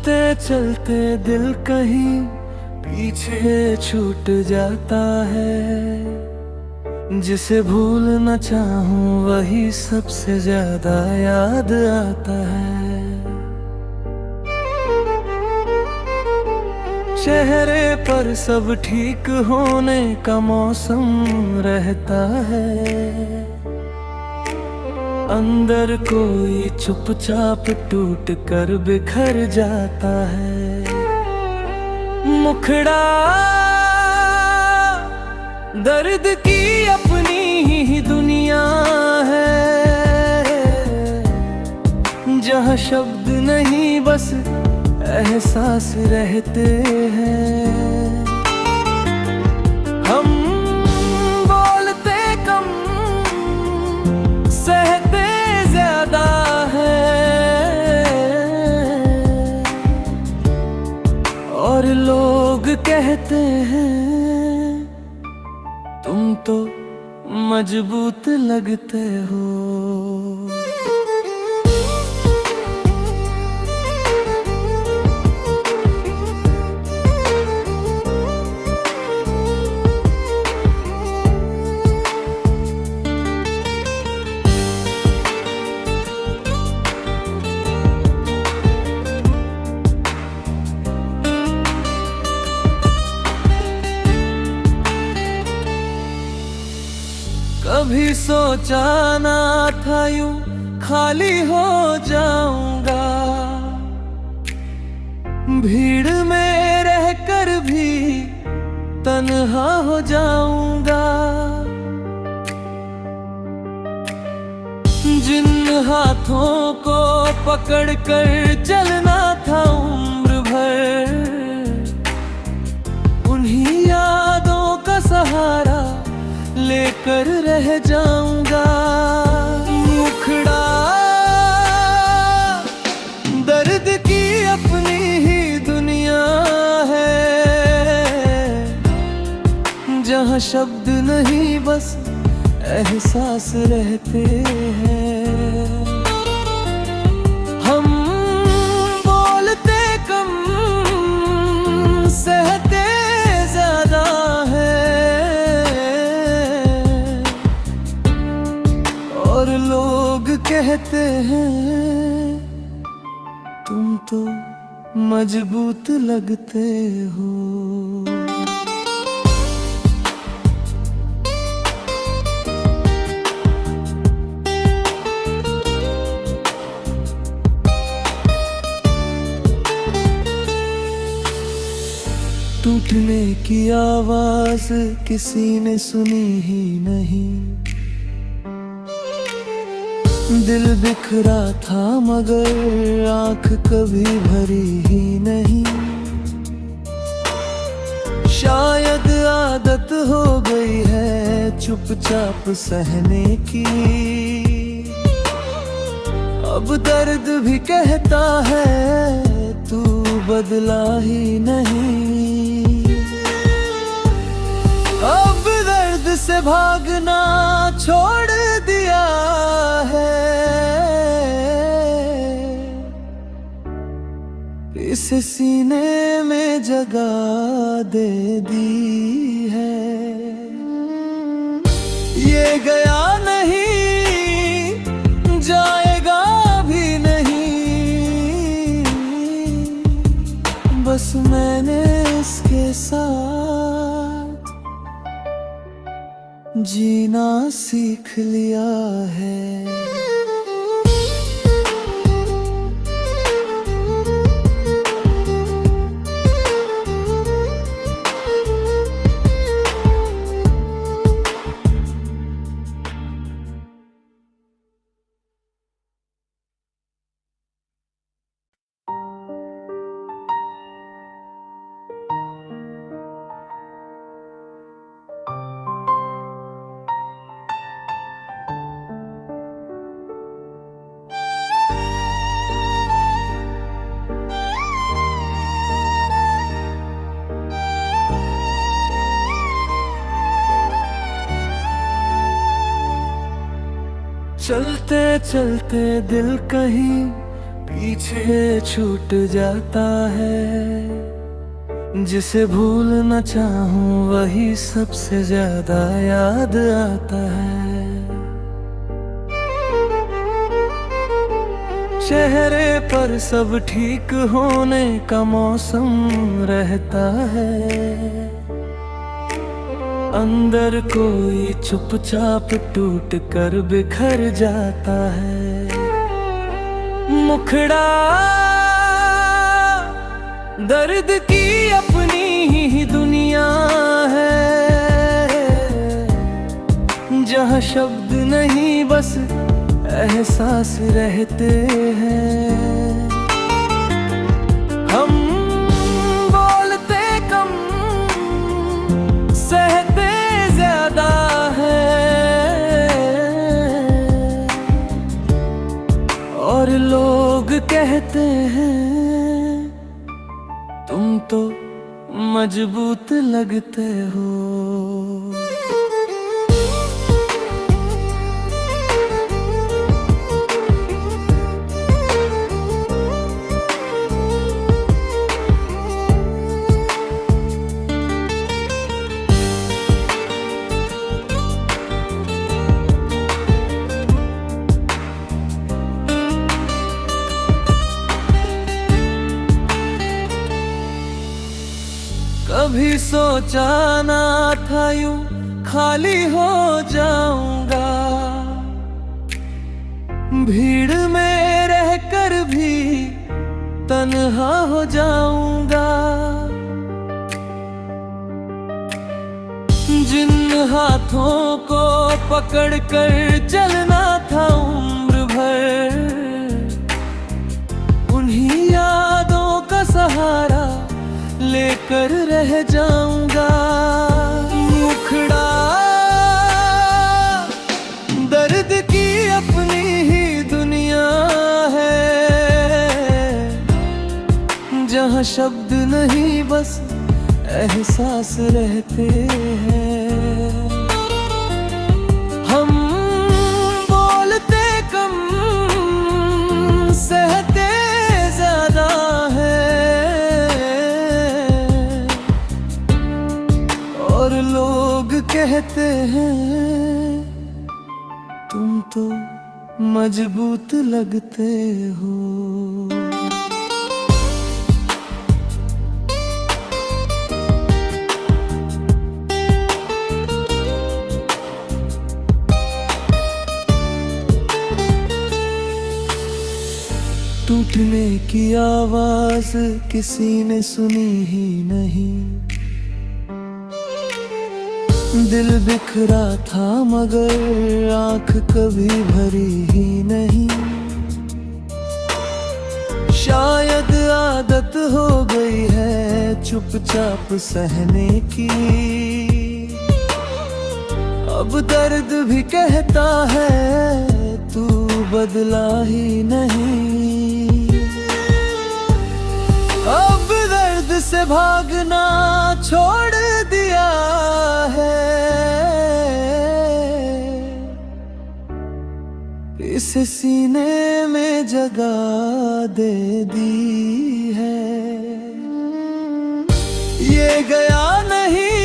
चलते चलते दिल कहीं पीछे छूट जाता है। जिसे भूलना चाहूं वही सबसे ज्यादा याद आता है। चेहरे पर सब ठीक होने का मौसम रहता है। अंदर कोई चुपचाप टूट कर बिखर जाता है। मुखड़ा दर्द की अपनी ही दुनिया है, जहाँ शब्द नहीं बस एहसास रहते हैं। हम बोलते कम सहते ज्यादा है, और लोग कहते हैं तुम तो मजबूत लगते हो। कभी सोचा ना था यूं खाली हो जाऊंगा, भीड़ में रहकर भी तन्हा हो जाऊंगा। जिन हाथों को पकड़कर चलना था उम्र भर, उन्हीं यादों का सहारा लेकर रह जाऊंगा। मुखड़ा दर्द की अपनी ही दुनिया है, जहाँ शब्द नहीं बस एहसास रहते हैं। हम बोलते कम सहते ज्यादा और लोग कहते हैं तुम तो मजबूत लगते हो। टूटने की आवाज किसी ने सुनी ही नहीं। दिल बिखरा था मगर आंख कभी भरी ही नहीं। शायद आदत हो गई है चुपचाप सहने की। अब दर्द भी कहता है तू बदला ही नहीं। अब दर्द से भागना छोड़ दिया है, इसे सीने में जगह दे दी है। ये गया नहीं जाएगा भी नहीं, बस मैंने इसके साथ जीना सीख लिया है। चलते चलते दिल कहीं पीछे छूट जाता है। जिसे भूलना चाहूं वही सबसे ज्यादा याद आता है। चेहरे पर सब ठीक होने का मौसम रहता है, अंदर कोई चुपचाप टूट कर बिखर जाता है। मुखड़ा दर्द की अपनी ही दुनिया है, जहाँ शब्द नहीं बस एहसास रहते हैं। हम बोलते कम सहते ज्यादा है, और लोग कहते हैं तुम तो मजबूत लगते हो। कभी सोचा ना था यूं खाली हो जाऊंगा, भीड़ में रहकर भी तन्हा हो जाऊंगा। जिन हाथों को पकड़कर चलना था उम्र भर, उन्हीं यादों का सहारा लेकर रह जाऊंगा। मुखड़ा दर्द की अपनी ही दुनिया है, जहाँ शब्द नहीं बस एहसास रहते हैं। हम बोलते कम सहते ज्यादा है, और लोग कहते हैं तुम तो मजबूत लगते हो। टूटने की आवाज किसी ने सुनी ही नहीं, दिल बिखरा था मगर आंख कभी भरी ही नहीं। शायद आदत हो गई है चुपचाप सहने की, अब दर्द भी कहता है तू बदला ही नहीं। अब दर्द से भागना छोड़ दिया है, इसे सीने में जगह दे दी है। ये गया नहीं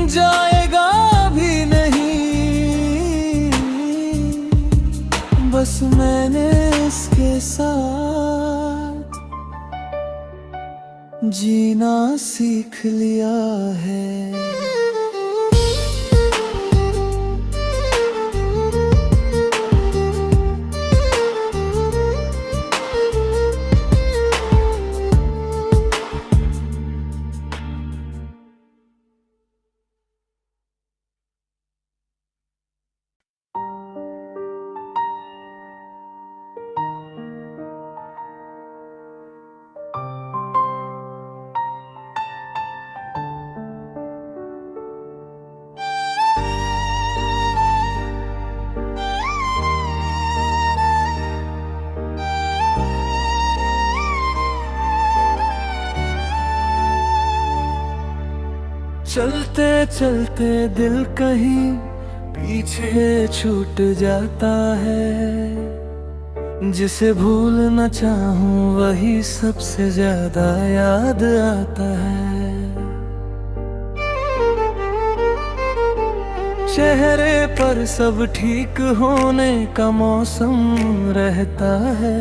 जाएगा भी नहीं, बस मैंने इसके साथ जीना सीख लिया है। चलते चलते दिल कहीं पीछे छूट जाता है, जिसे भूलना चाहूं वही सबसे ज्यादा याद आता है। चेहरे पर सब ठीक होने का मौसम रहता है,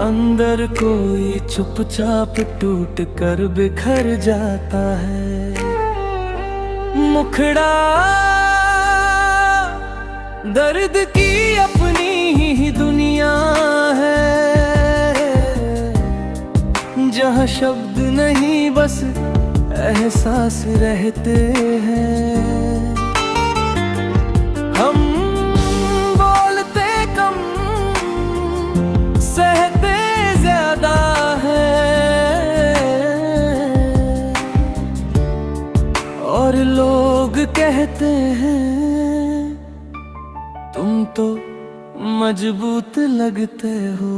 अंदर कोई चुपचाप टूट कर बिखर जाता है। मुखड़ा दर्द की अपनी ही दुनिया है, जहाँ शब्द नहीं बस एहसास रहते हैं। हम बोलते कम सहते ज्यादा है, और लोग कहते हैं तुम तो मजबूत लगते हो।